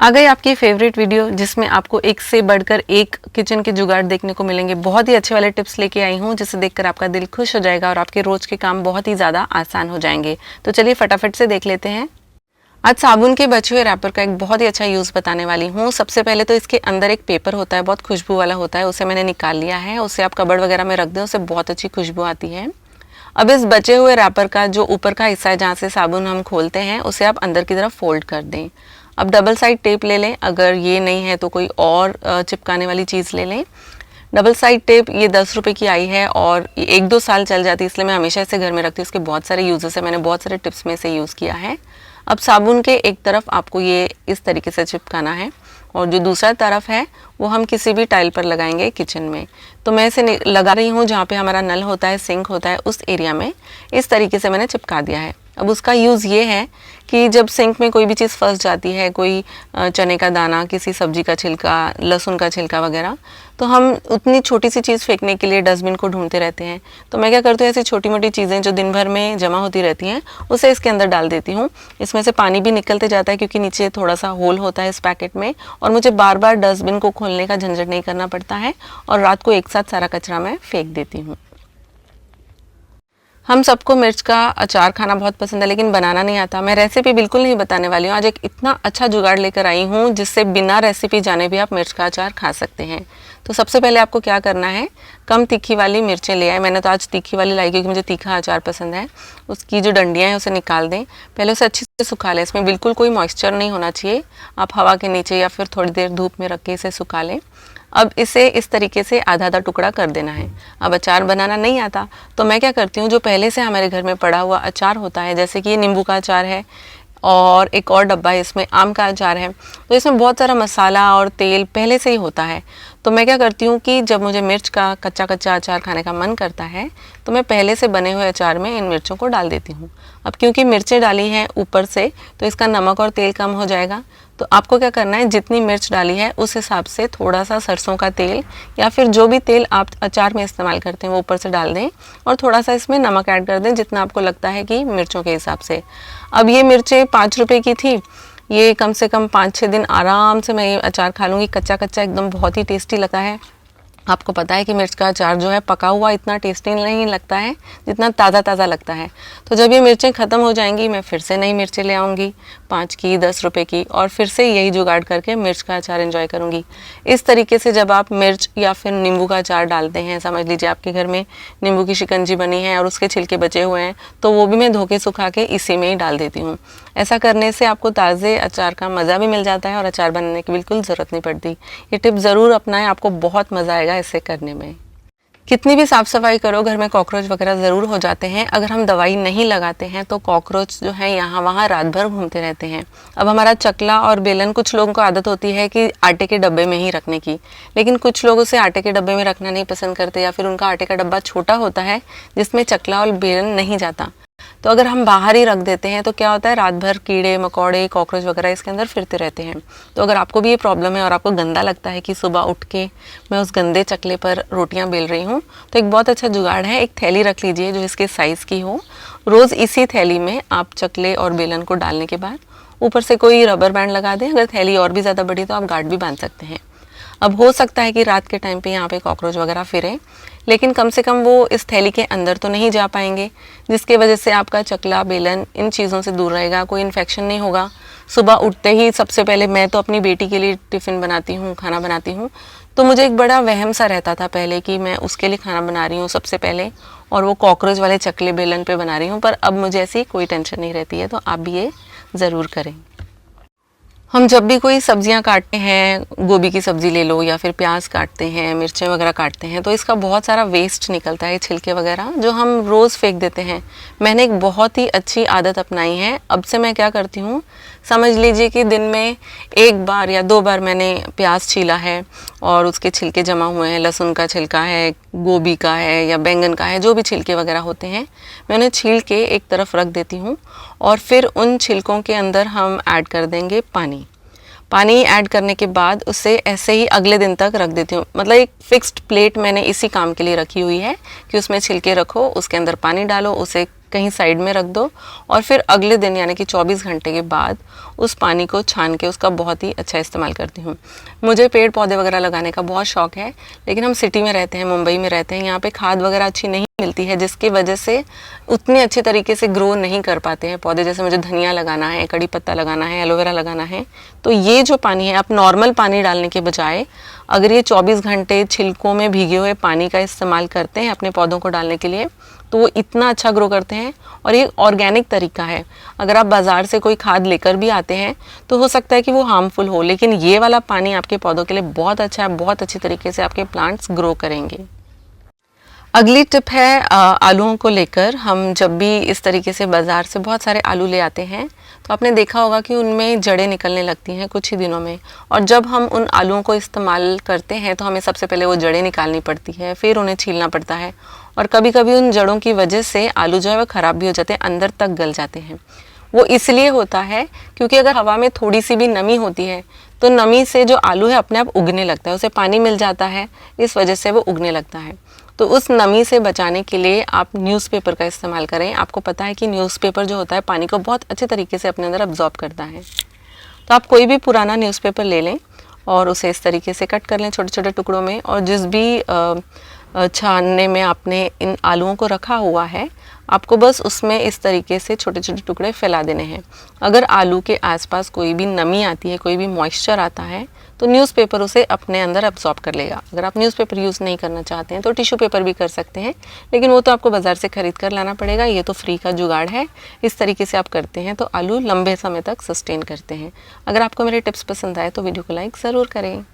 आ गई आपकी favourite video जिसमें आपको एक से बढ़कर एक किचन के जुगाड़ देखने को मिलेंगे। बहुत ही अच्छे वाले टिप्स लेके आई हूँ जिसे देखकर आपका दिल खुश हो जाएगा और आपके रोज के काम बहुत ही ज़्यादा आसान हो जाएंगे। तो चलिए फटाफट से देख लेते हैं। आज साबुन के बचे हुए रैपर का एक बहुत ही अच्छा यूज़ बताने वाली हूँ। सबसे पहले तो इसके अंदर एक पेपर होता है, बहुत खुशबू वाला होता है, उसे मैंने निकाल लिया है। उसे आप कबर्ड वगैरह में रख दें, उससे बहुत अच्छी खुशबू आती है। अब इस बचे हुए रैपर का जो ऊपर का हिस्सा है जहाँ से साबुन हम खोलते हैं उसे आप अंदर की तरफ फोल्ड कर दें। अब डबल साइड टेप ले लें, अगर ये नहीं है तो कोई और चिपकाने वाली चीज़ ले लें। डबल साइड टेप ये 10 रुपये की आई है और 1-2 साल चल जाती है, इसलिए मैं हमेशा इसे घर में रखती हूँ। इसके बहुत सारे यूजेस है, मैंने बहुत सारे टिप्स में इसे यूज़ किया है। अब साबुन के एक तरफ आपको ये इस तरीके से चिपकाना है और जो दूसरा तरफ है वो हम किसी भी टाइल पर लगाएंगे किचन में। तो मैं इसे लगा रही हूँ जहाँ पे हमारा नल होता है, सिंक होता है, उस एरिया में इस तरीके से मैंने चिपका दिया है। अब उसका यूज़ ये है कि जब सिंक में कोई भी चीज़ फंस जाती है, कोई चने का दाना, किसी सब्जी का छिलका, लहसुन का छिलका वगैरह, तो हम उतनी छोटी सी चीज़ फेंकने के लिए डस्टबिन को ढूंढते रहते हैं। तो मैं क्या करती हूँ, ऐसी छोटी मोटी चीज़ें जो दिन भर में जमा होती रहती हैं उसे इसके अंदर डाल देती हूँ। इसमें से पानी भी निकलते जाता है क्योंकि नीचे थोड़ा सा होल होता है इस पैकेट में, और मुझे बार बार डस्टबिन को खोलने का झंझट नहीं करना पड़ता है और रात को एक साथ सारा कचरा मैं फेंक देती हूँ। हम सबको मिर्च का अचार खाना बहुत पसंद है लेकिन बनाना नहीं आता। मैं रेसिपी बिल्कुल नहीं बताने वाली हूँ। आज एक इतना अच्छा जुगाड़ लेकर आई हूँ जिससे बिना रेसिपी जाने भी आप मिर्च का अचार खा सकते हैं। तो सबसे पहले आपको क्या करना है, कम तीखी वाली मिर्चें ले आए। मैंने तो आज तीखी वाली लाई क्योंकि मुझे तीखा अचार पसंद है। उसकी जो डंडियाँ हैं उसे निकाल दें, पहले उसे अच्छी से सुखा लें। इसमें बिल्कुल कोई मॉइस्चर नहीं होना चाहिए। आप हवा के नीचे या फिर थोड़ी देर धूप में रख के इसे सुखा लें। अब इसे इस तरीके से आधा आधा टुकड़ा कर देना है। अब अचार बनाना नहीं आता तो मैं क्या करती हूँ, जो पहले से हमारे घर में पड़ा हुआ अचार होता है, जैसे कि ये नींबू का अचार है और एक और डब्बा है इसमें आम का अचार है, तो इसमें बहुत सारा मसाला और तेल पहले से ही होता है। तो मैं क्या करती हूँ कि जब मुझे मिर्च का कच्चा कच्चा अचार खाने का मन करता है तो मैं पहले से बने हुए अचार में इन मिर्चों को डाल देती हूँ। अब क्योंकि मिर्चें डाली हैं ऊपर से तो इसका नमक और तेल कम हो जाएगा। तो आपको क्या करना है, जितनी मिर्च डाली है उस हिसाब से थोड़ा सा सरसों का तेल या फिर जो भी तेल आप अचार में इस्तेमाल करते हैं वो ऊपर से डाल दें और थोड़ा सा इसमें नमक ऐड कर दें जितना आपको लगता है कि मिर्चों के हिसाब से। अब ये मिर्चें 5 रुपये की थी, ये कम से कम 5-6 दिन आराम से मैं ये अचार खा लूँगी। कच्चा कच्चा एकदम बहुत ही टेस्टी लगता है। आपको पता है कि मिर्च का अचार जो है पका हुआ इतना टेस्टी नहीं लगता है जितना ताज़ा ताज़ा लगता है। तो जब ये मिर्चें ख़त्म हो जाएंगी मैं फिर से नई मिर्चें ले आऊँगी, 5 की 10 रुपये की, और फिर से यही जुगाड़ करके मिर्च का अचार एंजॉय करूँगी। इस तरीके से जब आप मिर्च या फिर नींबू का अचार डालते हैं, समझ लीजिए आपके घर में नींबू की शिकंजी बनी है और उसके छिलके बचे हुए हैं, तो वो भी मैं धो के सुखा के इसी में ही डाल देती हूँ। ऐसा करने से आपको ताज़े अचार का मज़ा भी मिल जाता है और अचार बनाने की बिल्कुल ज़रूरत नहीं पड़ती। ये टिप ज़रूर अपनाएं, आपको बहुत मज़ा आएगा इसे करने में। कितनी भी साफ़ सफाई करो घर में कॉकरोच वगैरह ज़रूर हो जाते हैं। अगर हम दवाई नहीं लगाते हैं तो कॉकरोच जो है यहाँ वहाँ रात भर घूमते रहते हैं। अब हमारा चकला और बेलन, कुछ लोगों को आदत होती है कि आटे के डब्बे में ही रखने की, लेकिन कुछ लोग उसे आटे के डब्बे में रखना नहीं पसंद करते या फिर उनका आटे का डब्बा छोटा होता है जिसमें चकला और बेलन नहीं जाता। तो अगर हम बाहर ही रख देते हैं तो क्या होता है, रात भर कीड़े मकोड़े कॉकरोच वगैरह इसके अंदर फिरते रहते हैं। तो अगर आपको भी ये प्रॉब्लम है और आपको गंदा लगता है कि सुबह उठ के मैं उस गंदे चकले पर रोटियां बेल रही हूँ, तो एक बहुत अच्छा जुगाड़ है, एक थैली रख लीजिए जो इसके साइज़ की हो। रोज़ इसी थैली में आप चकले और बेलन को डालने के बाद ऊपर से कोई रबर बैंड लगा दें। अगर थैली और भी ज़्यादा बड़ी तो आप गार्ड भी बांध सकते हैं। अब हो सकता है कि रात के टाइम पे यहाँ पे कॉकरोच वगैरह फिरे, लेकिन कम से कम वो इस थैली के अंदर तो नहीं जा पाएंगे, जिसके वजह से आपका चकला बेलन इन चीज़ों से दूर रहेगा, कोई इन्फेक्शन नहीं होगा। सुबह उठते ही सबसे पहले मैं तो अपनी बेटी के लिए टिफ़िन बनाती हूँ, खाना बनाती हूँ, तो मुझे एक बड़ा वहम सा रहता था पहले कि मैं उसके लिए खाना बना रही हूँ सबसे पहले और वो कॉकरोच वाले चकले बेलन पे बना रही हूँ, पर अब मुझे ऐसी कोई टेंशन नहीं रहती है। तो आप भी ये ज़रूर करें। हम जब भी कोई सब्जियां काटते हैं, गोभी की सब्ज़ी ले लो या फिर प्याज काटते हैं, मिर्चें वगैरह काटते हैं, तो इसका बहुत सारा वेस्ट निकलता है, छिलके वगैरह जो हम रोज़ फेंक देते हैं। मैंने एक बहुत ही अच्छी आदत अपनाई है। अब से मैं क्या करती हूँ, समझ लीजिए कि दिन में 1 बार या 2 बार मैंने प्याज छीला है और उसके छिलके जमा हुए हैं, लहसुन का छिलका है, गोभी का है या बैंगन का है, जो भी छिलके वगैरह होते हैं मैं उन्हें छील के एक तरफ रख देती हूँ और फिर उन छिलकों के अंदर हम ऐड कर देंगे पानी। पानी ऐड करने के बाद उसे ऐसे ही अगले दिन तक रख देती हूँ। मतलब एक फिक्स्ड प्लेट मैंने इसी काम के लिए रखी हुई है कि उसमें छिलके रखो, उसके अंदर पानी डालो, उसे कहीं साइड में रख दो और फिर अगले दिन यानी कि 24 घंटे के बाद उस पानी को छान के उसका बहुत ही अच्छा इस्तेमाल करती हूँ। मुझे पेड़ पौधे वगैरह लगाने का बहुत शौक़ है, लेकिन हम सिटी में रहते हैं, मुंबई में रहते हैं, यहाँ पे खाद वगैरह अच्छी नहीं मिलती है, जिसकी वजह से उतने अच्छे तरीके से ग्रो नहीं कर पाते हैं पौधे। जैसे मुझे धनिया लगाना है, कड़ी पत्ता लगाना है, एलोवेरा लगाना है, तो ये जो पानी है आप नॉर्मल पानी डालने के बजाय अगर ये 24 घंटे छिलकों में भीगे हुए पानी का इस्तेमाल करते हैं अपने पौधों को डालने के लिए, तो वो इतना अच्छा ग्रो करते हैं। और ये ऑर्गेनिक तरीका है। अगर आप बाज़ार से कोई खाद लेकर भी आते हैं तो हो सकता है कि वो हार्मफुल हो, लेकिन ये वाला पानी आपके पौधों के लिए बहुत अच्छा है, बहुत अच्छी तरीके से आपके प्लांट्स ग्रो करेंगे। अगली टिप है आलूओं को लेकर। हम जब भी इस तरीके से बाज़ार से बहुत सारे आलू ले आते हैं तो आपने देखा होगा कि उनमें जड़ें निकलने लगती हैं कुछ ही दिनों में, और जब हम उन आलूओं को इस्तेमाल करते हैं तो हमें सबसे पहले वो जड़ें निकालनी पड़ती है, फिर उन्हें छीलना पड़ता है, और कभी कभी उन जड़ों की वजह से आलू जो है वो ख़राब भी हो जाते हैं, अंदर तक गल जाते हैं। वो इसलिए होता है क्योंकि अगर हवा में थोड़ी सी भी नमी होती है तो नमी से जो आलू है अपने आप उगने लगता है, उसे पानी मिल जाता है, इस वजह से वो उगने लगता है। तो उस नमी से बचाने के लिए आप न्यूज़पेपर का इस्तेमाल करें। आपको पता है कि न्यूज़पेपर जो होता है पानी को बहुत अच्छे तरीके से अपने अंदर अब्जॉर्ब करता है। तो आप कोई भी पुराना न्यूज़पेपर ले लें और उसे इस तरीके से कट कर लें छोटे छोटे टुकड़ों में, और जिस भी छानने में आपने इन आलूओं को रखा हुआ है आपको बस उसमें इस तरीके से छोटे छोटे टुकड़े फैला देने हैं। अगर आलू के आसपास कोई भी नमी आती है, कोई भी मॉइस्चर आता है, तो न्यूज़पेपर उसे अपने अंदर अब्सॉर्ब कर लेगा। अगर आप न्यूज़पेपर यूज़ नहीं करना चाहते हैं तो टिश्यू पेपर भी कर सकते हैं, लेकिन वो तो आपको बाज़ार से ख़रीद कर लाना पड़ेगा, ये तो फ्री का जुगाड़ है। इस तरीके से आप करते हैं तो आलू लंबे समय तक सस्टेन करते हैं। अगर आपको मेरे टिप्स पसंद आए तो वीडियो को लाइक ज़रूर करें।